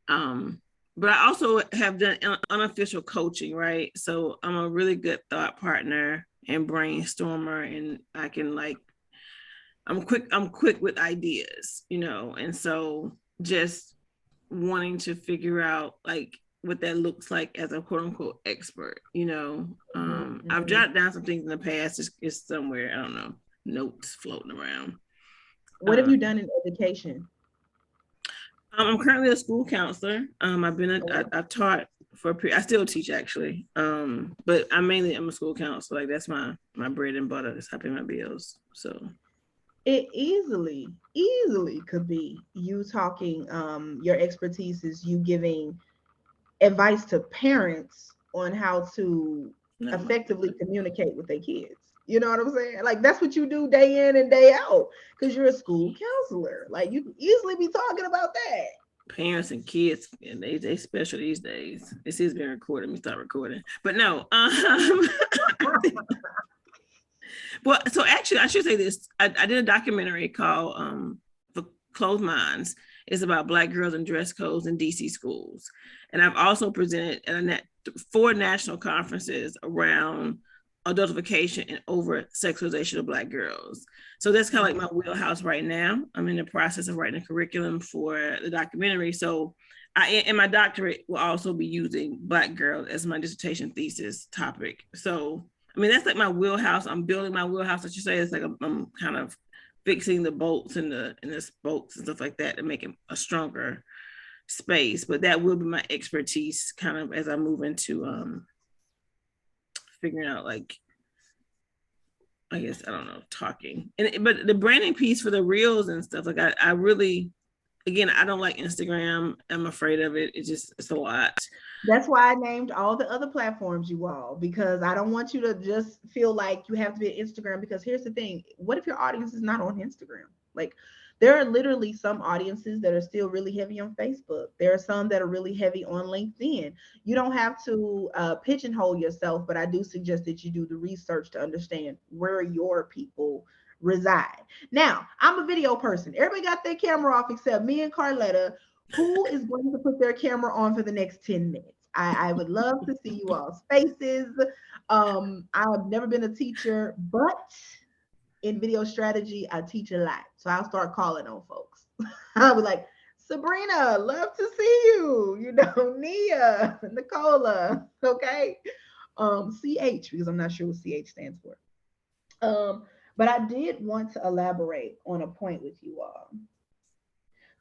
but I also have done unofficial coaching, right? So I'm a really good thought partner and brainstormer, and I can like I'm quick with ideas, and so just wanting to figure out like what that looks like as a quote unquote expert, I've jotted down some things in the past, it's somewhere, I don't know, notes floating around. What have you done in education? I'm currently a school counselor. I taught I still teach actually. But I'm a school counselor. Like that's my bread and butter. That's how I pay my bills. So it easily could be you talking, your expertise is you giving advice to parents on how to effectively communicate with their kids. You know what I'm saying? Like that's what you do day in and day out because you're a school counselor. Like you can easily be talking about that. Parents and kids, and they special these days. This is being recorded. Let me start recording. But no, well, so actually, I should say this. I did a documentary called "For Closed Minds." It's about Black girls and dress codes in DC schools, and I've also presented at 4 national conferences around adultification and over sexualization of Black girls. So that's kind of like my wheelhouse right now. I'm in the process of writing a curriculum for the documentary. So in my doctorate will also be using Black girls as my dissertation thesis topic. So, I mean, that's like my wheelhouse. I'm building my wheelhouse, as you say. It's like I'm kind of fixing the bolts and the spokes and stuff like that to make it a stronger space. But that will be my expertise kind of as I move into figuring out, like, I guess, I don't know, talking. But the branding piece for the reels and stuff, like I really, again, I don't like Instagram. I'm afraid of it. It's a lot. That's why I named all the other platforms, you all, because I don't want you to just feel like you have to be at Instagram, because here's the thing. What if your audience is not on Instagram? Like there are literally some audiences that are still really heavy on Facebook. There are some that are really heavy on LinkedIn. You don't have to pigeonhole yourself, but I do suggest that you do the research to understand where your people reside. Now, I'm a video person. Everybody got their camera off except me and Carletta. Who is going to put their camera on for the next 10 minutes? I would love to see you all's faces. I've never been a teacher, but in video strategy, I teach a lot. So I'll start calling on folks. I'll be like, Sabrina, love to see you. Nia, Nicola, okay? CH, because I'm not sure what CH stands for. But I did want to elaborate on a point with you all.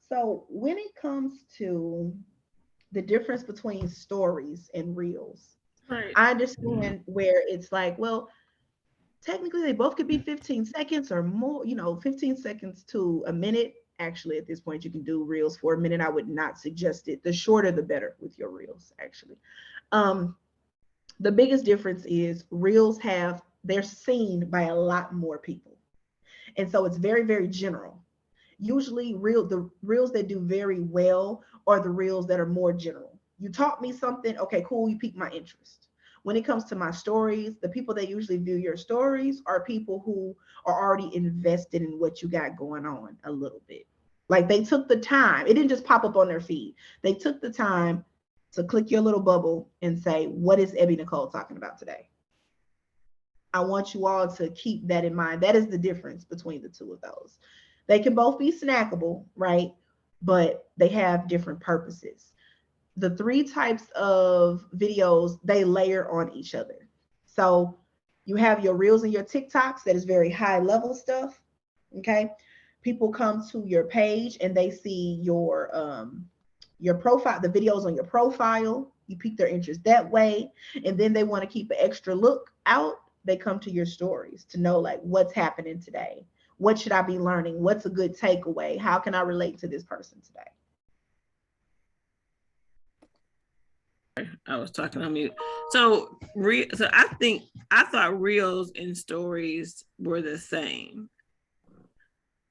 So when it comes to the difference between stories and reels, Right. I understand where it's like, well, technically they both could be 15 seconds or more, 15 seconds to a minute. Actually, at this point, you can do reels for a minute. I would not suggest it. The shorter, the better with your reels, actually. The biggest difference is reels they're seen by a lot more people. And so it's very, very general. Usually the reels that do very well are the reels that are more general. You taught me something, okay, cool, you piqued my interest. When it comes to my stories, the people that usually view your stories are people who are already invested in what you got going on a little bit. Like they took the time, it didn't just pop up on their feed. They took the time to click your little bubble and say, what is Ebby Nicole talking about today? I want you all to keep that in mind. That is the difference between the two of those. They can both be snackable, right? But they have different purposes. The 3 types of videos, they layer on each other. So you have your reels and your TikToks, that is very high level stuff. Okay. People come to your page and they see your profile, the videos on your profile. You pique their interest that way. And then they want to keep an extra look out. They come to your stories to know like what's happening today. What should I be learning? What's a good takeaway? How can I relate to this person today? I was talking on mute. So I thought reels and stories were the same.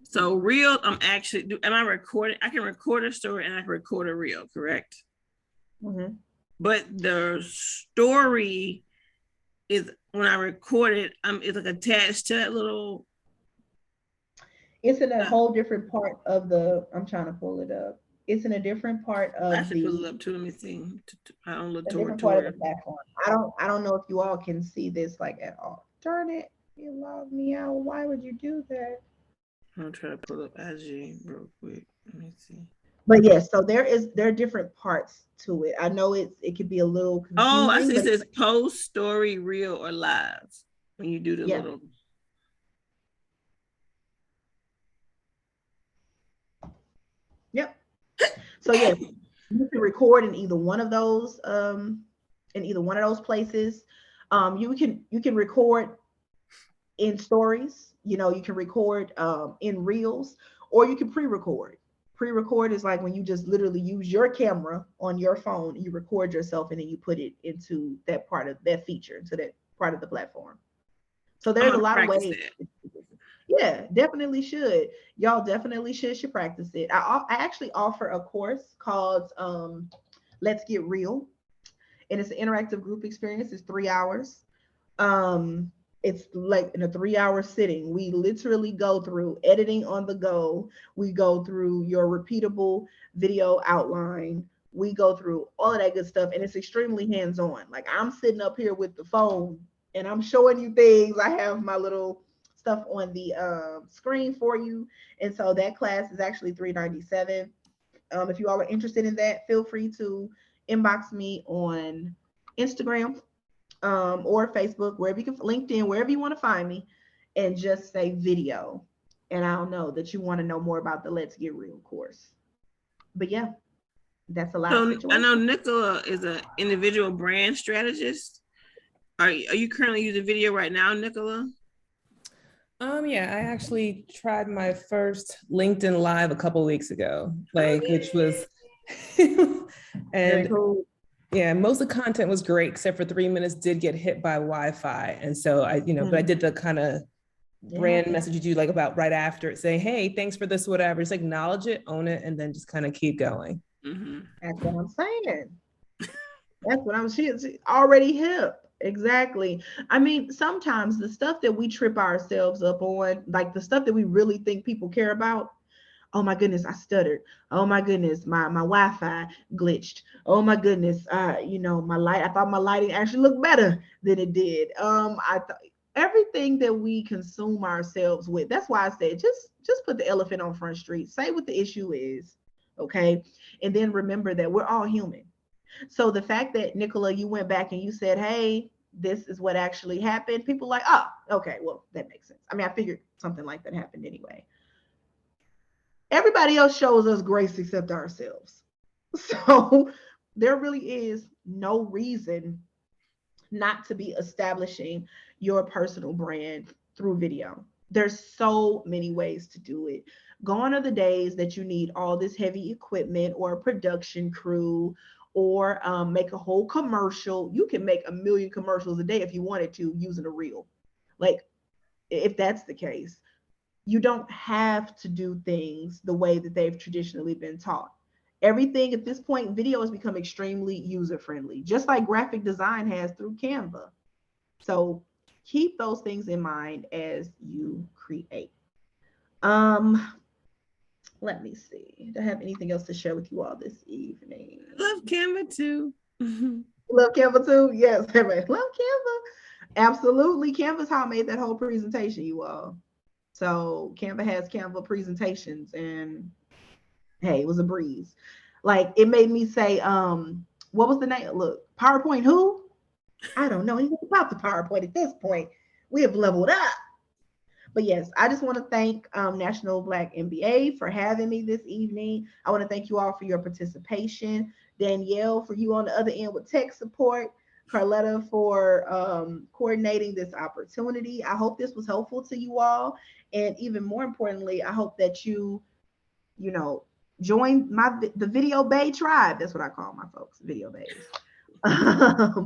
So reels, am I recording? I can record a story and I can record a reel, correct? Mhm. But the story is when I record it, it's like attached to that little. It's in a whole different part of the. I'm trying to pull it up. It's in a different part I of should pull it the up too. Let me see. I don't look a toward different part of the Tori. platform. I don't know if you all can see this like at all. Darn it! You logged me out. Why would you do that? I'm gonna try to pull up IG real quick. Let me see. But yes, so there are different parts to it. I know it could be a little Oh, I confusing, see. It but says post, story, reel, or live. When you do the yeah, little. yep. So yes, you can record in either one of those places. You can record in stories, you can record in reels, or you can pre-record. Pre-record is like when you just literally use your camera on your phone, you record yourself, and then you put it into that part of that feature, into that part of the platform. So I'm there's a gonna lot of practice ways. that. Yeah, definitely should. Y'all definitely should practice it. I actually offer a course called Let's Get Real, and it's an interactive group experience. It's 3 hours. Um, it's like in a 3 hour sitting. We literally go through editing on the go. We go through your repeatable video outline. We go through all of that good stuff, and it's extremely hands on. Like I'm sitting up here with the phone and I'm showing you things. I have my little stuff on the screen for you, and so that class is actually $397. If you all are interested in that, feel free to inbox me on Instagram or Facebook, wherever you can, LinkedIn, wherever you want to find me, and just say video. And I'll know that you want to know more about the Let's Get Real course. But yeah, that's a lot of So I know situations. Nicola is an individual brand strategist. Are you currently using video right now, Nicola? Yeah, I actually tried my first LinkedIn Live a couple weeks ago, which was, Very and cool. yeah, most of the content was great, except for 3 minutes did get hit by Wi-Fi. And so but I did the kind of brand message you do like about right after it, saying, hey, thanks for this, whatever. Just acknowledge it, own it, and then just kind of keep going. Mm-hmm. That's what I'm saying. That's what I'm saying. She's already hip. Exactly. I mean, sometimes the stuff that we trip ourselves up on, like the stuff that we really think people care about, oh my goodness, I stuttered. Oh my goodness, my Wi-Fi glitched. Oh my goodness, my light. I thought my lighting actually looked better than it did. I thought everything that we consume ourselves with. That's why I said just put the elephant on Front Street. Say what the issue is, okay, and then remember that we're all human. So the fact that Nicola, you went back and you said, hey, this is what actually happened. People like, oh, okay, well that makes sense. I mean, I figured something like that happened anyway. Everybody else shows us grace except ourselves. So there really is no reason not to be establishing your personal brand through video. There's so many ways to do it. Gone are the days that you need all this heavy equipment or a production crew or make a whole commercial. You can make a million commercials a day if you wanted to using a reel. Like, if that's the case, you don't have to do things the way that they've traditionally been taught. Everything at this point, video has become extremely user friendly, just like graphic design has through Canva. So keep those things in mind as you create. Um, Let me see. Do I have anything else to share with you all this evening? I love Canva too. Love Canva too? Yes, I love Canva. Absolutely. Canva's how I made that whole presentation, you all. So Canva has Canva presentations, and hey, it was a breeze. Like it made me say, what was the name? Look, PowerPoint who? I don't know anything about the PowerPoint at this point. We have leveled up. But yes, I just want to thank National Black MBA for having me this evening. I want to thank you all for your participation. Danielle, for you on the other end with tech support. Carletta for coordinating this opportunity. I hope this was helpful to you all. And even more importantly, I hope that you join the Video Bay tribe. That's what I call my folks, Video Bays. I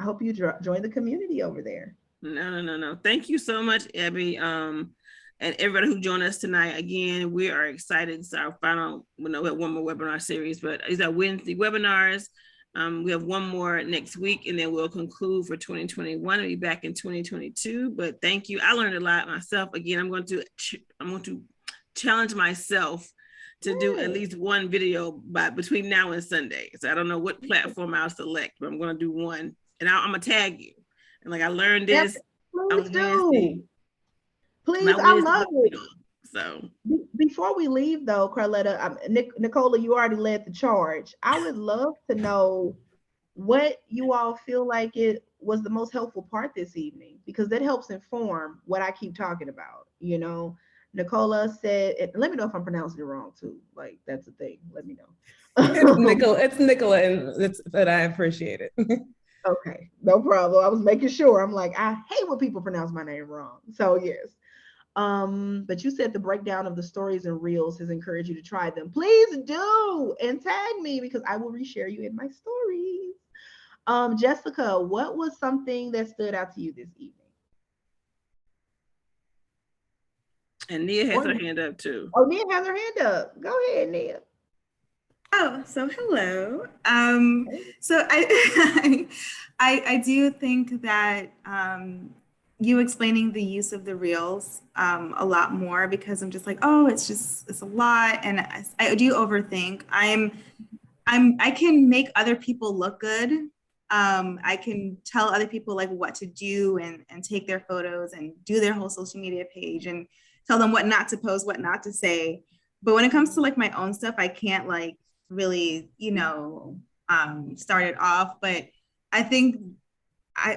hope you join the community over there. No. Thank you so much, Abby. And everybody who joined us tonight. Again, we are excited. It's our final, we have one more webinar series, but these are Wednesday webinars. We have one more next week, and then we'll conclude for 2021. We'll be back in 2022. But thank you. I learned a lot myself. Again, I'm going to challenge myself to do at least one video between now and Sunday. So I don't know what platform I'll select, but I'm going to do one, and I'm gonna tag you. And like I learned this. Please do. Please, I love it. So before we leave though, Carletta, Nicola, you already led the charge. I would love to know what you all feel like it was the most helpful part this evening, because that helps inform what I keep talking about. Nicola said, let me know if I'm pronouncing it wrong too. Like that's a thing. Let me know. It's Nicola, and but I appreciate it. Okay, no problem. I was making sure. I'm like, I hate when people pronounce my name wrong. So yes. But you said the breakdown of the stories and reels has encouraged you to try them. Please do, and tag me because I will reshare you in my stories. Jessica, what was something that stood out to you this evening? And Nia has her hand up too. Oh, Nia has her hand up. Go ahead, Nia. Oh, so hello. So I do think that you explaining the use of the reels a lot more, because I'm just like, oh, it's a lot, and I do overthink. I can make other people look good. I can tell other people like what to do and take their photos and do their whole social media page and tell them what not to post, what not to say. But when it comes to like my own stuff, I can't like really, start it off. But I think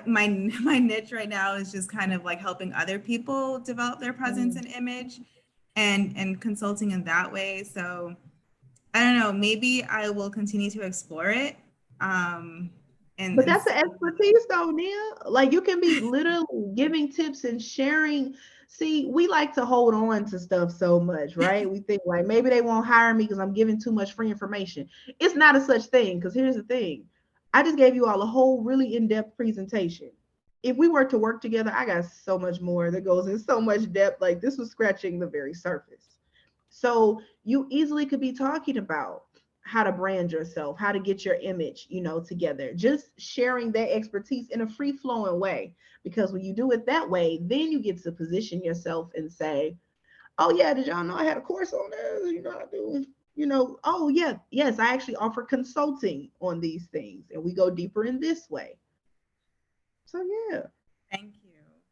my niche right now is just kind of like helping other people develop their presence and image and consulting in that way. So I don't know, maybe I will continue to explore it. But that's the expertise though, Nia. Like you can be literally giving tips and sharing. See, we like to hold on to stuff so much, right? We think like maybe they won't hire me because I'm giving too much free information. It's not a such thing, because here's the thing. I just gave you all a whole really in-depth presentation. If we were to work together, I got so much more that goes in so much depth. Like this was scratching the very surface. So you easily could be talking about how to brand yourself, how to get your image, together, just sharing that expertise in a free flowing way. Because when you do it that way, then you get to position yourself and say, oh yeah, did y'all know I had a course on this? I do, oh yeah, yes, I actually offer consulting on these things and we go deeper in this way. So yeah. Thank you.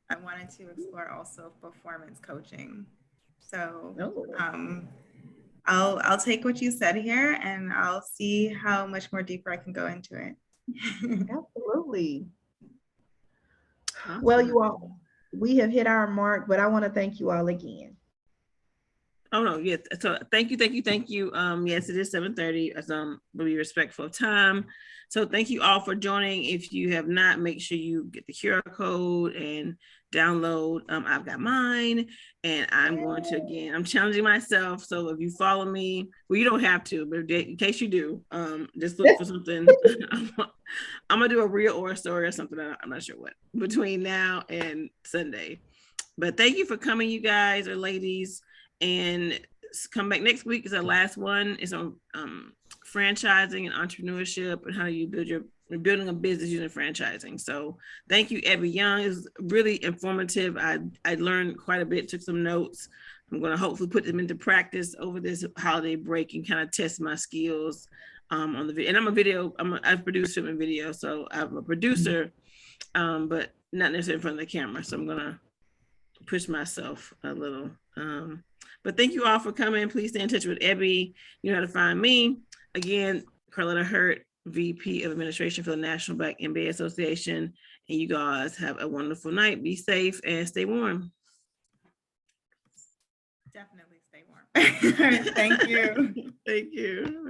I wanted to explore also performance coaching. So I'll take what you said here and I'll see how much more deeper I can go into it. Absolutely. Awesome. Well, you all, we have hit our mark, but I want to thank you all again. Oh no, yes. So thank you. Yes, it is 7:30. We'll be respectful of time. So thank you all for joining. If you have not, make sure you get the QR code and download. I've got mine, and I'm going to, again, I'm challenging myself. So if you follow me, well, you don't have to, but in case you do, just look for something. I'm gonna do a reel or a story or something. I'm not sure what between now and Sunday. But thank you for coming, you guys or ladies. And come back next week is our last one. It's on franchising and entrepreneurship and how you building a business using franchising. So thank you, Abby Young. It was really informative. I learned quite a bit, took some notes. I'm going to hopefully put them into practice over this holiday break and kind of test my skills on the video. And I produce film and video, so I'm a producer, but not necessarily in front of the camera. So I'm going to push myself a little. But thank you all for coming. Please stay in touch with Abby. You know how to find me. Again, Carletta Hurt, VP of Administration for the National Black MBA Association. And you guys have a wonderful night. Be safe and stay warm. Definitely stay warm. Thank you. Thank you.